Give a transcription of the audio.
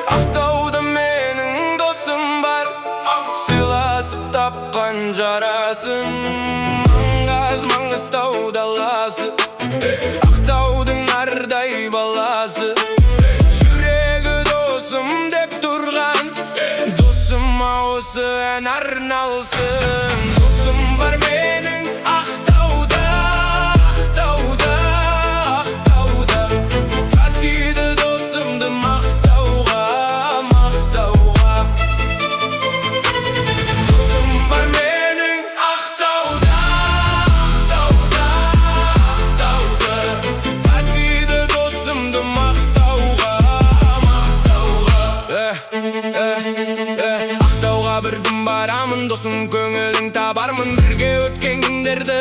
Актауда менің досым бар, сыйласып тапқан жарасын. Маңғыстау даласы, Ақтаудың нардай баласы. Жүрегі досым деп тұрған, досыма осы ән арналсын. Досым бар менің Ақтауда, Ақтауда, Ақтауда. Татиды досымды мақтауға, мақтауға. Досым бар менің Ақтауда, Ақтауда, Ақтауда. Татиды досымды мақтауға, мақтауға. Ақтауға бір күн барамын, досым көңілін табармын. Бірге өткен күндерді